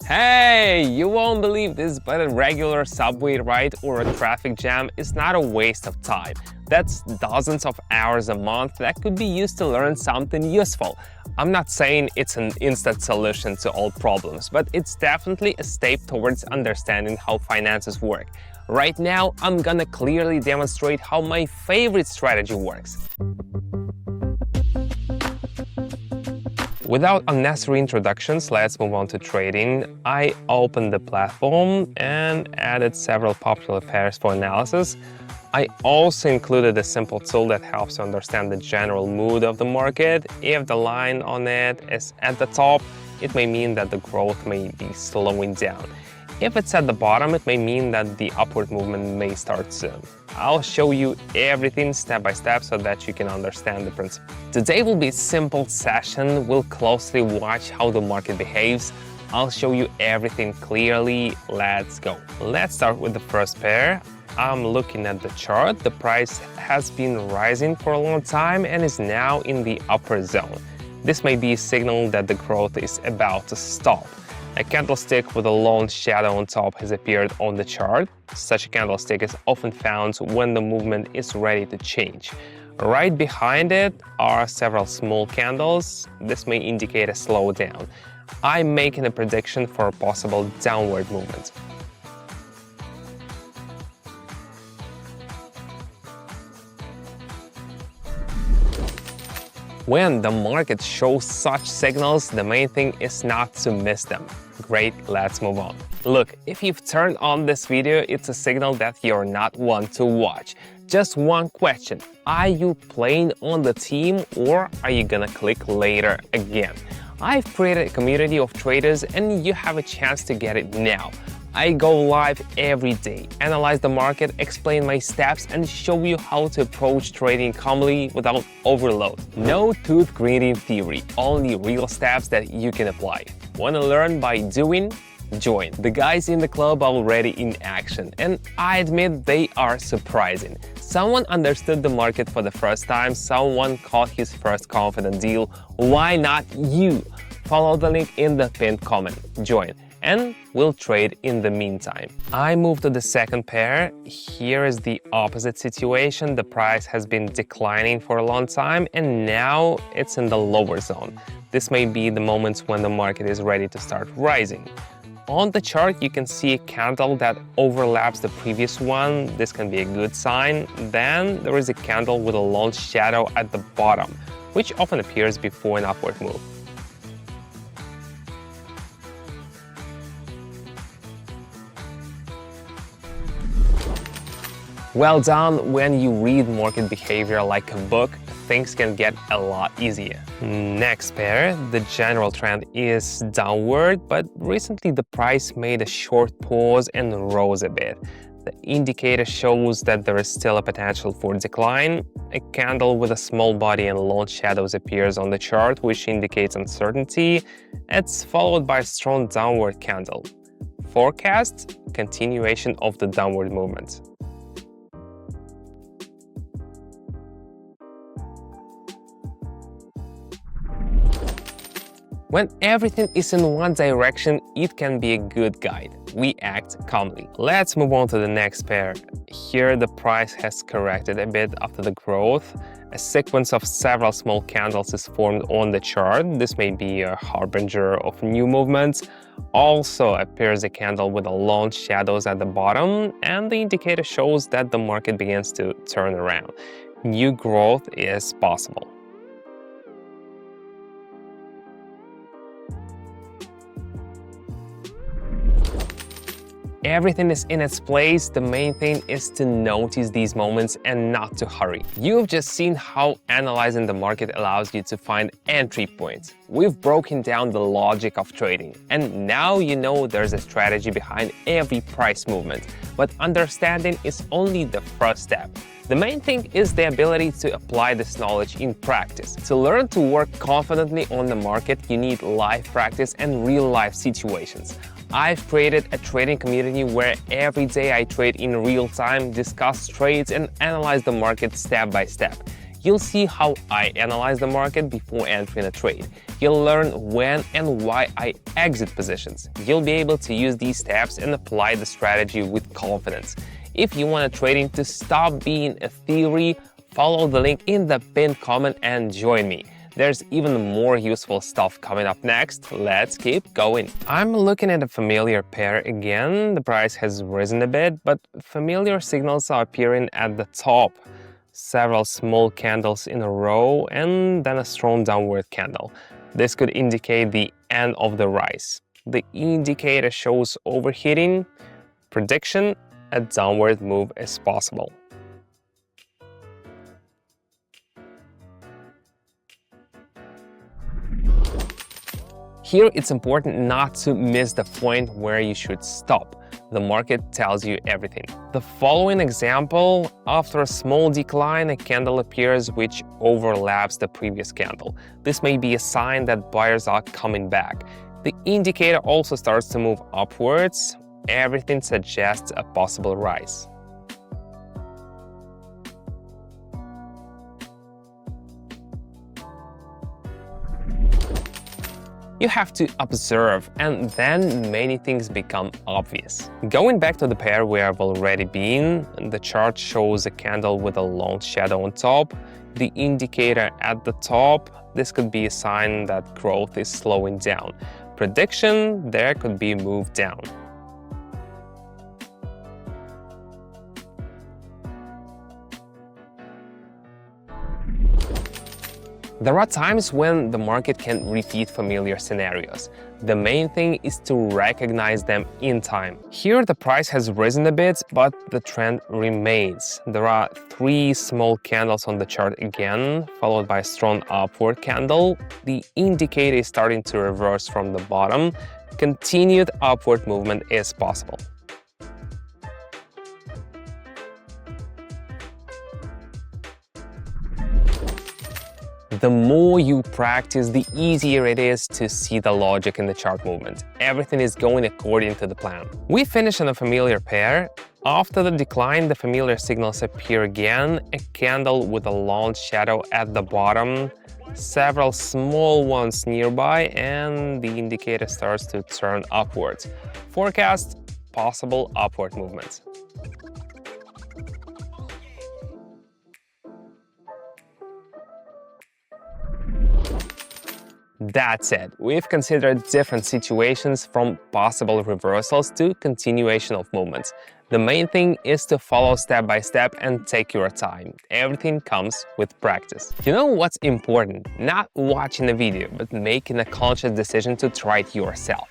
Hey, you won't believe this, but a regular subway ride or a traffic jam is not a waste of time. That's dozens of hours a month that could be used to learn something useful. I'm not saying it's an instant solution to all problems, but it's definitely a step towards understanding how finances work. Right now, I'm gonna clearly demonstrate how my favorite strategy works. Without unnecessary introductions, let's move on to trading. I opened the platform and added several popular pairs for analysis. I also included a simple tool that helps to understand the general mood of the market. If the line on it is at the top, it may mean that the growth may be slowing down. If it's at the bottom, it may mean that the upward movement may start soon. I'll show you everything step by step so that you can understand the principle. Today will be a simple session. We'll closely watch how the market behaves. I'll show you everything clearly. Let's go. Let's start with the first pair. I'm looking at the chart. The price has been rising for a long time and is now in the upper zone. This may be a signal that the growth is about to stop. A candlestick with a long shadow on top has appeared on the chart. Such a candlestick is often found when the movement is ready to change. Right behind it are several small candles. This may indicate a slowdown. I'm making a prediction for a possible downward movement. When the market shows such signals, the main thing is not to miss them. Great, let's move on. Look, if you've turned on this video, it's a signal that you're not one to watch. Just one question: are you playing on the team or are you gonna click later again? I've created a community of traders and you have a chance to get it now. I go live every day, analyze the market, explain my steps, and show you how to approach trading calmly without overload. No tooth grinding theory, only real steps that you can apply. Want to learn by doing? Join. The guys in the club are already in action, and I admit they are surprising. Someone understood the market for the first time, someone caught his first confident deal. Why not you? Follow the link in the pinned comment. Join. And we'll trade in the meantime. I move to the second pair. Here is the opposite situation. The price has been declining for a long time and now it's in the lower zone. This may be the moment when the market is ready to start rising. On the chart, you can see a candle that overlaps the previous one. This can be a good sign. Then there is a candle with a long shadow at the bottom, which often appears before an upward move. Well done. When you read market behavior like a book, things can get a lot easier. Next pair, the general trend is downward, but recently the price made a short pause and rose a bit. The indicator shows that there is still a potential for decline. A candle with a small body and long shadows appears on the chart, which indicates uncertainty. It's followed by a strong downward candle. Forecast: continuation of the downward movement. When everything is in one direction, it can be a good guide. We act calmly. Let's move on to the next pair. Here, the price has corrected a bit after the growth. A sequence of several small candles is formed on the chart. This may be a harbinger of new movements. Also appears a candle with a long shadows at the bottom, and the indicator shows that the market begins to turn around. New growth is possible. Everything is in its place. The main thing is to notice these moments and not to hurry. You've just seen how analyzing the market allows you to find entry points. We've broken down the logic of trading, and now you know there's a strategy behind every price movement. But understanding is only the first step. The main thing is the ability to apply this knowledge in practice. To learn to work confidently on the market, you need live practice and real-life situations. I've created a trading community where every day I trade in real time, discuss trades, and analyze the market step by step. You'll see how I analyze the market before entering a trade. You'll learn when and why I exit positions. You'll be able to use these steps and apply the strategy with confidence. If you want trading to stop being a theory, follow the link in the pinned comment and join me. There's even more useful stuff coming up next. Let's keep going. I'm looking at a familiar pair again. The price has risen a bit, but familiar signals are appearing at the top. Several small candles in a row and then a strong downward candle. This could indicate the end of the rise. The indicator shows overheating. Prediction: a downward move is possible. Here, it's important not to miss the point where you should stop. The market tells you everything. The following example: after a small decline, a candle appears which overlaps the previous candle. This may be a sign that buyers are coming back. The indicator also starts to move upwards. Everything suggests a possible rise. You have to observe, and then many things become obvious. Going back to the pair we have already been, the chart shows a candle with a long shadow on top. The indicator at the top, this could be a sign that growth is slowing down. Prediction: there could be a move down. There are times when the market can repeat familiar scenarios. The main thing is to recognize them in time. Here, the price has risen a bit, but the trend remains. There are 3 small candles on the chart again, followed by a strong upward candle. The indicator is starting to reverse from the bottom. Continued upward movement is possible. The more you practice, the easier it is to see the logic in the chart movement. Everything is going according to the plan. We finish on a familiar pair. After the decline, the familiar signals appear again, a candle with a long shadow at the bottom, several small ones nearby, and the indicator starts to turn upwards. Forecast: possible upward movements. That's it. We've considered different situations, from possible reversals to continuation of movements. The main thing is to follow step by step and take your time. Everything comes with practice. You know what's important? Not watching a video, but making a conscious decision to try it yourself.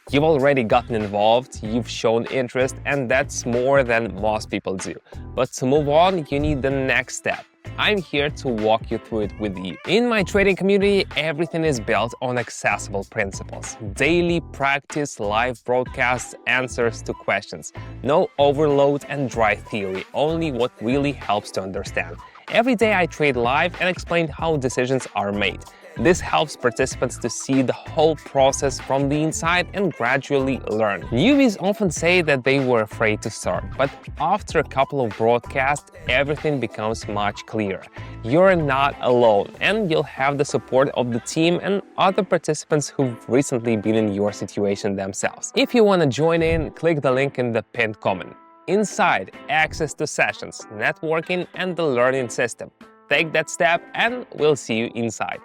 You've already gotten involved, you've shown interest, and that's more than most people do. But to move on, you need the next step. I'm here to walk you through it with you. In my trading community, everything is built on accessible principles. Daily practice, live broadcasts, answers to questions. No overload and dry theory, only what really helps to understand. Every day I trade live and explain how decisions are made. This helps participants to see the whole process from the inside and gradually learn. Newbies often say that they were afraid to start, but after a couple of broadcasts, everything becomes much clearer. You're not alone, and you'll have the support of the team and other participants who've recently been in your situation themselves. If you want to join in, click the link in the pinned comment. Inside, access to sessions, networking, and the learning system. Take that step and we'll see you inside.